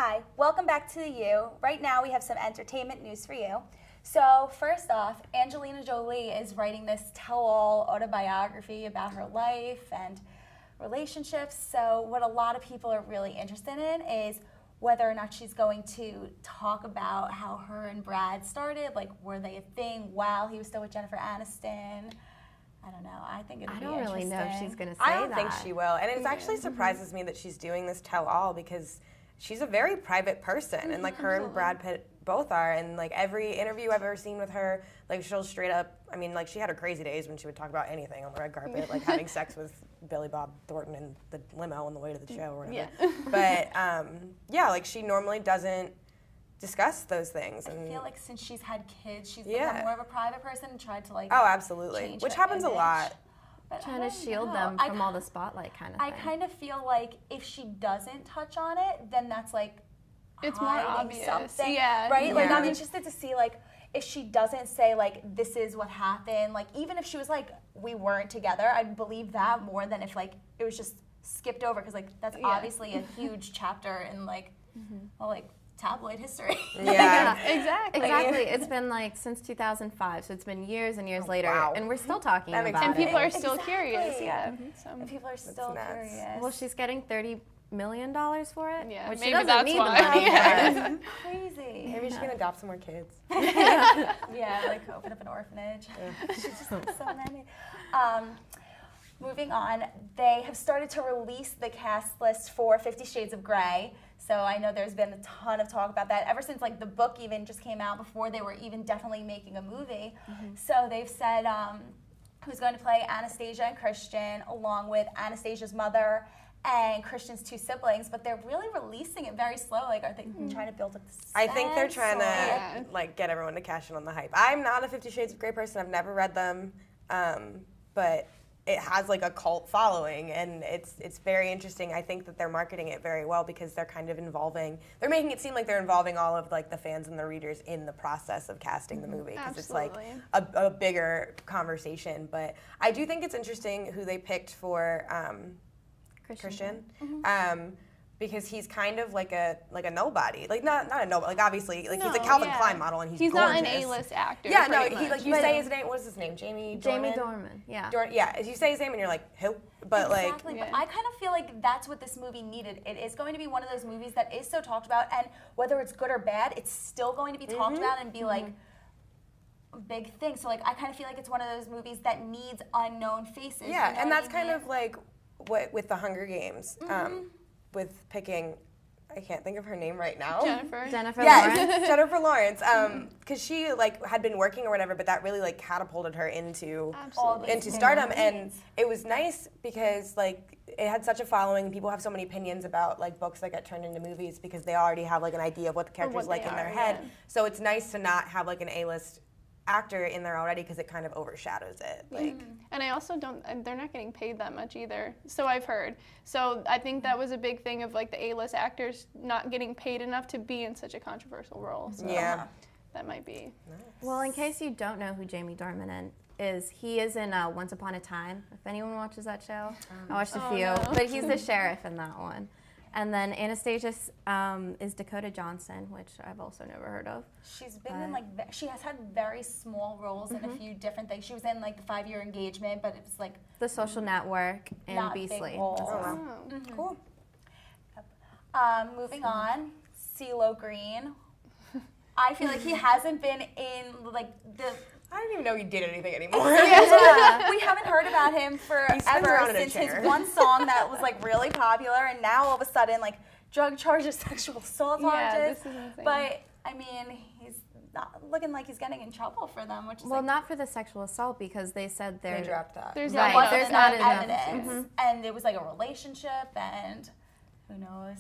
Hi, welcome back to The U. Right now we have some entertainment news for you. So first off, Angelina Jolie is writing this tell-all autobiography about her life and relationships. So what a lot of people are really interested in is whether or not she's going to talk about how her and Brad started. Like, were they a thing while he was still with Jennifer Aniston? I don't know. I think it'll be interesting. I don't really know if she's going to say I don't that. think she will. And it actually surprises me that she's doing this tell-all because she's a very private person. And, like, her and Brad Pitt both are. And, like, every interview I've ever seen with her, like, she'll straight up, I mean, like, she had her crazy days when she would talk about anything on the red carpet, like having sex with Billy Bob Thornton in the limo on the way to the show or whatever. Yeah. But, yeah, like, she normally doesn't discuss those things. And I feel like since she's had kids, she's become more of a private person and tried to, like, oh, absolutely. change Which her happens a image. lot. But Trying I to don't shield know. them from all the spotlight kind of I thing. kind of feel like if she doesn't touch on it, then that's like It's more hiding obvious. something, Yeah. right? Like, Yeah. I'm interested to see, like, if she doesn't say, like, this is what happened, like, even if she was like, we weren't together, I'd believe that more than if, like, it was just skipped over, because, like, that's obviously a huge chapter in, like, well, like, tabloid history. Yeah. Exactly. Exactly. It's been like since 2005, so it's been years and years later, wow. and we're still talking That makes about sense. And people it. are still Exactly. curious. Yeah. So. And people are still nuts. curious. Well, she's getting $30 million for it, Yeah, which she maybe doesn't that's need why. the money Yeah. for. That's crazy. Maybe she can adopt some more kids. Yeah, like open up an orphanage. She's just so many. Moving on, they have started to release the cast list for 50 Shades of Grey. So I know there's been a ton of talk about that ever since, like, the book even just came out, before they were even definitely making a movie. So they've said who's going to play Anastasia and Christian, along with Anastasia's mother and Christian's two siblings, but they're really releasing it very slow. Like, are they trying to build up the suspense? I think they're trying to Yeah. like get everyone to cash in on the hype. I'm not a 50 Shades of Grey person. I've never read them, but it has like a cult following, and it's very interesting. I think that they're marketing it very well because they're kind of involving. They're making it seem like they're involving all of like the fans and the readers in the process of casting the movie, because it's like a bigger conversation. But I do think it's interesting who they picked for Christian. Because he's kind of like a nobody, like not a nobody, like obviously like he's a Calvin Klein model and he's gorgeous. not an A-list actor. Yeah, no, pretty he like much. you say his name. What's his name? Jamie Dorman, yeah. Yeah, as you say his name and you're like who, but Exactly, but I kind of feel like that's what this movie needed. It is going to be one of those movies that is so talked about, and whether it's good or bad, it's still going to be talked about and be like a big thing. So like, I kind of feel like it's one of those movies that needs unknown faces. yeah, you know and what that's I kind mean? of like what with the Hunger Games, with picking. I can't think of her name right now. Jennifer Yes, Lawrence. Jennifer Lawrence. Because she like had been working or whatever, but that really like catapulted her into Absolutely. into stardom, and it was nice because like it had such a following. People have so many opinions about like books that get turned into movies because they already have like an idea of what the character's like in their head. So it's nice to not have like an A-list actor in there already because it kind of overshadows it. Like, And I also they're not getting paid that much either. So I've heard. So I think that was a big thing of like the A-list actors not getting paid enough to be in such a controversial role. So yeah. that might be. Well, in case you don't know who Jamie Dornan is, he is in Once Upon a Time. If anyone watches that show, I watched a few, but he's the sheriff in that one. And then Anastasia is Dakota Johnson, which I've also never heard of. She's been in like, she has had very small roles in a few different things. She was in like the 5-Year Engagement, but it was like The Social Network and not big Beastly. roles. wow. Cool. Moving on, CeeLo Green. I feel like he hasn't been in like the. I don't even know he did anything anymore. We haven't heard about him spins forever around in a since his chair. one song that was like really popular, and now all of a sudden like drug charges, sexual assault charges. This is insane. But I mean, he's not looking like he's getting in trouble for them, which is Well, like, not for the sexual assault because they said They they're. dropped that. There's there Right, not wasn't there's enough. not enough enough. evidence, and it was like a relationship, and who knows.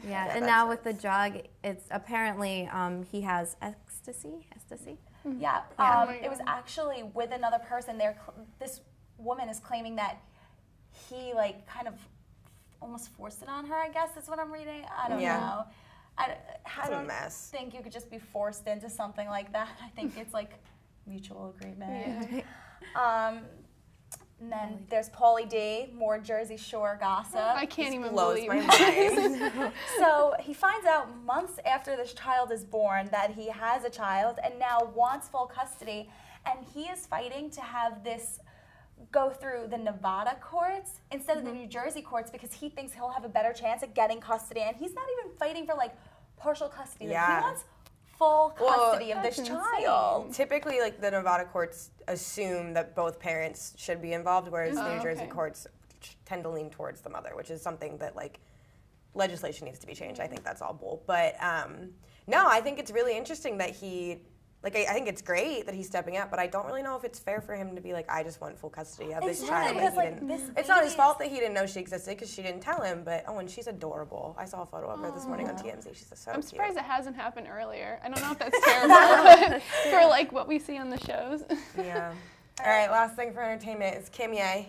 Yeah, and that now makes with the drug, it's apparently he has ecstasy. Yeah, Oh my it was God. actually with another person. This woman is claiming that he like kind of almost forced it on her. I guess is what I'm reading. I don't Yeah. know. I It's a don't mess. think you could just be forced into something like that. I think it's like mutual agreement. And then there's Pauly D, more Jersey Shore gossip. I can't even Blows believe my it. mind. So he finds out months after this child is born that he has a child and now wants full custody. And he is fighting to have this go through the Nevada courts instead of the New Jersey courts because he thinks he'll have a better chance at getting custody. And he's not even fighting for like partial custody. Like, Yeah. he wants full custody of this that's child. Typically, like the Nevada courts assume that both parents should be involved, whereas New Jersey okay. courts tend to lean towards the mother, which is something that like legislation needs to be changed. I think that's all bull. But no, I think it's really interesting that he. Like, I think it's great that he's stepping up, but I don't really know if it's fair for him to be like, I just want full custody of this child. Exactly, Like, because, he like, didn't- this it's not his baby fault that he didn't know she existed because she didn't tell him, but and she's adorable. I saw a photo of her this morning on TMZ. She's so I'm cute. surprised it hasn't happened earlier. I don't know if that's terrible, but for like what we see on the shows. Yeah. All right, last thing for entertainment is Kimye.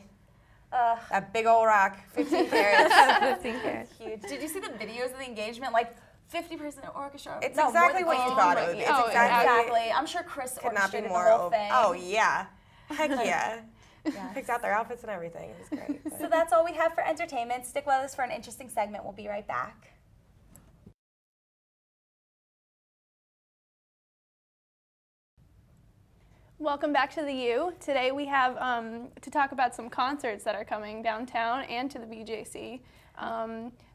Ugh. That big old rock, 15 carats. 15 carats. Huge. Did you see the videos of the engagement? Like 50% orchestra. It's No, more exactly than what you 50%. thought it would be. It's Oh, Exactly. I'm sure Chris Could not be orchestrated more the whole over. thing. Oh, yeah. Heck yeah. Yes. Picked out their outfits and everything. It was great. So that's all we have for entertainment. Stick with us for an interesting segment. We'll be right back. Welcome back to the U. Today we have to talk about some concerts that are coming downtown and to the BJC.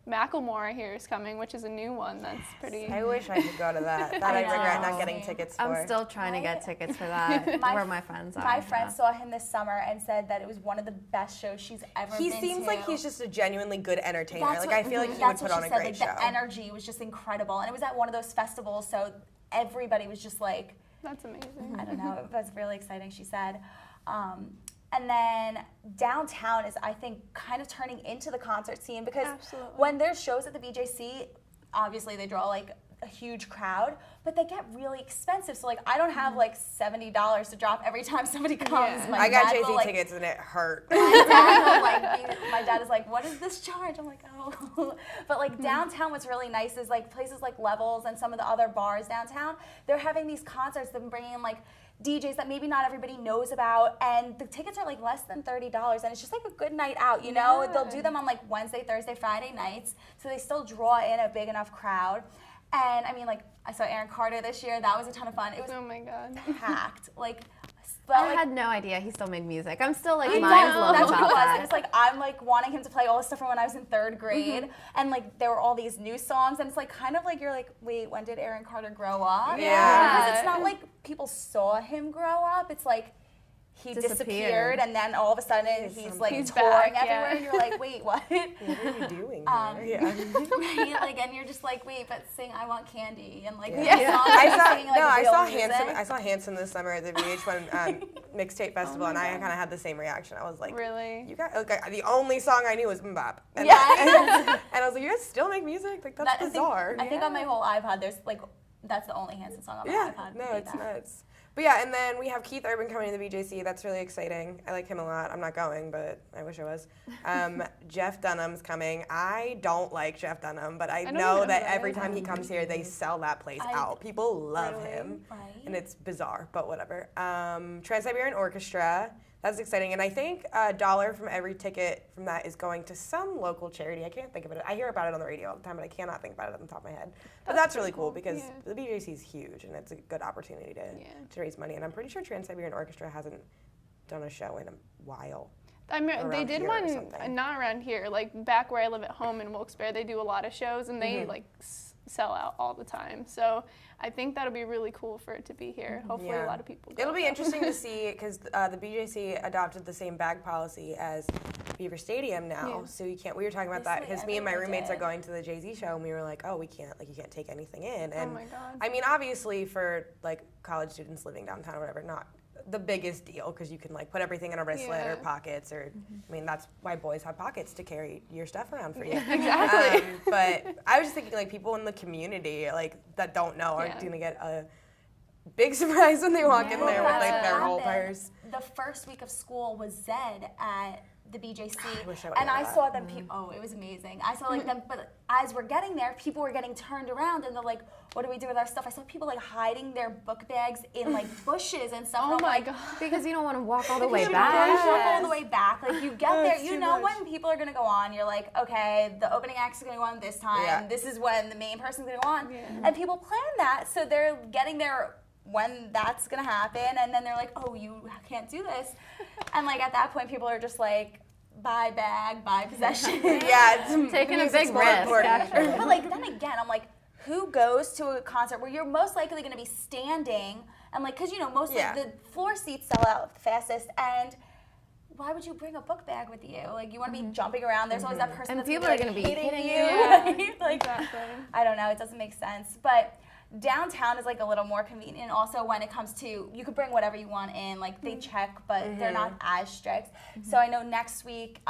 Macklemore here is coming, which is a new one that's pretty. I wish I could go to that. That I regret not getting tickets for. I'm still trying to get tickets for that. My where my friends are. My friend saw him this summer and said that it was one of the best shows she's ever He been seems to. like he's just a genuinely good entertainer. That's Like what- I feel like he would that's put what on she a said, great like, show. The energy was just incredible, and it was at one of those festivals, so everybody was just like, That's amazing. I don't know, it was really exciting, she said. And then downtown is, I think, kind of turning into the concert scene because Absolutely. when there's shows at the BJC, obviously they draw like a huge crowd, but they get really expensive. So like I don't have like $70 to drop every time somebody comes. Yeah. My I got dad Jay-Z will, like, tickets and it hurt. my dad is like, what is this charge? I'm like, oh. But like downtown, what's really nice is like places like Levels and some of the other bars downtown, they're having these concerts, they've been bringing in like DJs that maybe not everybody knows about, and the tickets are like less than $30, and it's just like a good night out, you know? Yeah. They'll do them on like Wednesday, Thursday, Friday nights, so they still draw in a big enough crowd. And I mean, like, I saw Aaron Carter this year, that was a ton of fun. It was Oh my God. packed, like, but I like, had no idea he still made music. I'm still like he mind does. blown That's what about it was. that. It was like I'm like wanting him to play all the stuff from when I was in third grade, and like there were all these new songs, and it's like kind of like you're like, wait, when did Aaron Carter grow up? Yeah. Because it's not like people saw him grow up. It's like he disappeared, and then all of a sudden he's like He's touring back, everywhere, yeah. and you're like, wait, what? What are you doing? Um, here? Yeah. Right? Like, and you're just like, wait, but sing "I Want Candy" and like Yeah. these songs I are saw singing, like, I real saw music. Hanson. I saw Hanson this summer at the VH1 mixtape festival, and I kind of had the same reaction. I was like, Really? "You got like the only song I knew was Mbop," and, Yeah. and I was like, "You guys still make music? Like that's That- bizarre." I think on my whole iPod, there's like that's the only Hanson song on my Yeah, iPod. no, Be it's that. nuts. But yeah, and then we have Keith Urban coming to the BJC. That's really exciting. I like him a lot. I'm not going, but I wish I was. Jeff Dunham's coming. I don't like Jeff Dunham, but I don't know even know that who that every is. time he comes here, they sell that place I- out. People love Really? him, Right. and it's bizarre, but whatever. Trans-Siberian Orchestra. That's exciting, and I think $1 from every ticket from that is going to some local charity. I can't think of it. I hear about it on the radio all the time, but I cannot think about it on the top of my head. But that's really cool because yeah. the BJC is huge, and it's a good opportunity to raise money. And I'm pretty sure Trans-Siberian Orchestra hasn't done a show in a while. I mean, they around did here or one something. not around here, like back where I live at home in Wilkes-Barre. They do a lot of shows, and they like sell out all the time. So I think that'll be really cool for it to be here. Hopefully, Yeah. a lot of people go. It'll be interesting to see because the BJC adopted the same bag policy as Beaver Stadium now, Yeah. so you can't. We were talking about that Basically because me and my everyone roommates are did. going to the Jay-Z show, and we were like, oh, we can't, like, you can't take anything in. And my God. I mean, obviously for like college students living downtown or whatever, not the biggest deal because you can like put everything in a wristlet or Yeah. pockets or I mean that's why boys have pockets to carry your stuff around for you. Exactly. But I was just thinking like people in the community like that don't know are Yeah. gonna get a big surprise when they walk in Well, there with that's like what their whole happened. purse. The first week of school was Zed at the BJC, I wish I would've and done I that. saw them. Oh, it was amazing. I saw like them, but as we're getting there, people were getting turned around, and they're like, "What do we do with our stuff?" I saw people like hiding their book bags in like bushes and stuff. Oh and I'm my like, god. Because you don't want to walk all the way you don't back. want to walk all the way back. Like you get there, it's you too know much. when people are gonna go on. You're like, okay, the opening act's gonna go on this time. Yeah. This is when the main person's gonna go on, Yeah. and people plan that, so they're getting there when that's gonna happen, and then they're like, oh, you can't do this, and like at that point, people are just like, buy bag, buy possession. Yeah, it's Taking a music's big more risk, important. actually. But like then again, I'm like, who goes to a concert where you're most likely going to be standing and like, because you know most Yeah. of the floor seats sell out the fastest, and why would you bring a book bag with you? Like you want to be jumping around. There's always that person And that's people gonna are gonna be hitting hitting you. you. right? Like Exactly. I don't know. It doesn't make sense, but. Downtown is like a little more convenient. Also, when it comes to, you could bring whatever you want in. Like they check, but they're not as strict. So I know next week,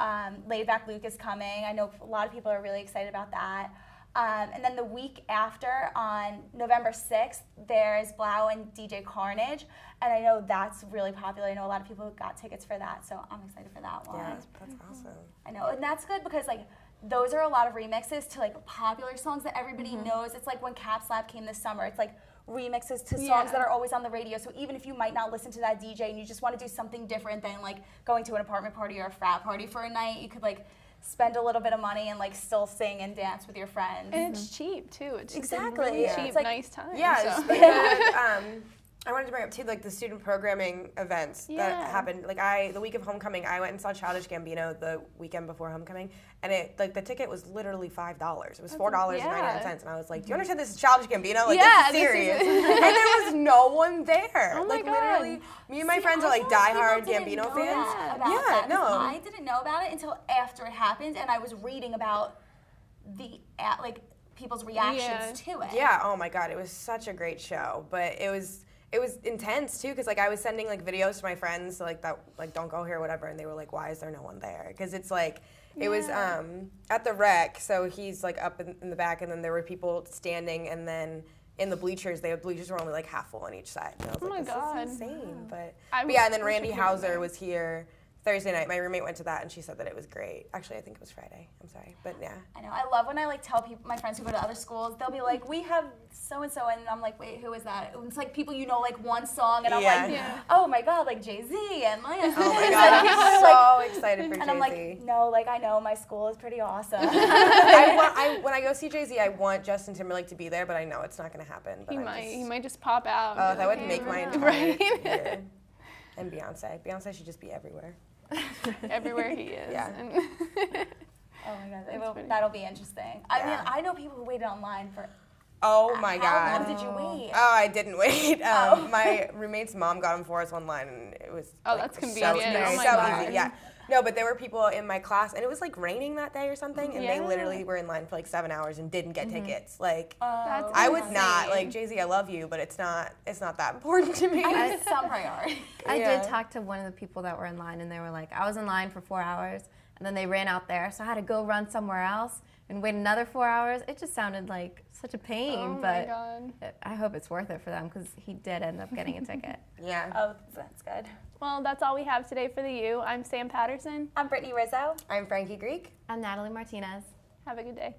Laid Back Luke is coming. I know a lot of people are really excited about that. And then the week after, on November 6th, there's Blau and DJ Carnage, and I know that's really popular. I know a lot of people who got tickets for that, so I'm excited for that one. Yeah, that's awesome. I know, and that's good because like those are a lot of remixes to like popular songs that everybody knows. It's like when Cap Slap came this summer. It's like remixes to songs Yeah. that are always on the radio. So even if you might not listen to that DJ and you just want to do something different than like going to an apartment party or a frat party for a night, you could like spend a little bit of money and like still sing and dance with your friends. And it's cheap too. It's just Exactly. a really Yeah. cheap, It's like- nice time. Yeah, so. it's like I wanted to bring up too, like the student programming events Yeah. that happened. Like the week of homecoming, I went and saw Childish Gambino the weekend before homecoming, and it like the ticket was literally $5. It was $4.99, and I was like, "Do you understand this is Childish Gambino? Like Yeah, this is this is serious." it. And there was no one there. Oh my like God. literally, me and my See, friends I are like feel like diehard people didn't Gambino know fans. that about Yeah, that, 'cause no. I didn't know about it until after it happened, and I was reading about the like people's reactions to it. Yeah, oh my god, it was such a great show, but it was intense too, because like I was sending like videos to my friends like that, like don't go here or whatever, and they were like, why is there no one there? Because it's like it was at the rec, so he's like up in the back, and then there were people standing, and then in the bleachers, the bleachers were only like half full on each side. And I was Oh like, my God. this is insane. But I yeah, and then wish I Randy could have been Hauser there. was here Thursday night. My roommate went to that, and she said that it was great. Actually, I think it was Friday. I'm sorry, but yeah. I know. I love when I like tell people, my friends who go to other schools, they'll be like, "We have so and so," and I'm like, "Wait, who is that?" It's like people you know, like one song, and I'm Yeah. like, Yeah. "Oh my god, like Jay-Z and Lance." Oh my And god, like, I'm like- so excited for Jay-Z. and I'm like, "No, like I know my school is pretty awesome." When I go see Jay-Z, I want Justin Timberlake to be there, but I know it's not going to happen. But He might just pop out. Oh, and be that like, would "Hey, make my everyone." entire Right? year. And Beyonce. Beyonce should just be everywhere. Everywhere he is. Yeah. And Oh my god, pretty- that'll be interesting. I mean, Yeah. I know people who waited online for. Oh my How god. long did you wait? Oh, I didn't wait. Oh. My roommate's mom got them for us online, and it was Oh, like, that's so convenient. easy, Oh my so God. easy. Yeah. No, but there were people in my class, and it was like raining that day or something, and they Yeah. literally were in line for like 7 hours and didn't get tickets. Like, That's I would insane. not like Jay-Z. I love you, but it's not that important to me. I think it's some priority. I Yeah. did talk to one of the people that were in line, and they were like, I was in line for 4 hours, and then they ran out there, so I had to go run somewhere else and wait another 4 hours. It just sounded like such a pain, Oh my but God. I hope it's worth it for them because he did end up getting a ticket. Yeah. Oh, that's good. Well, that's all we have today for the U. I'm Sam Patterson. I'm Brittany Rizzo. I'm Frankie Greek. I'm Natalie Martinez. Have a good day.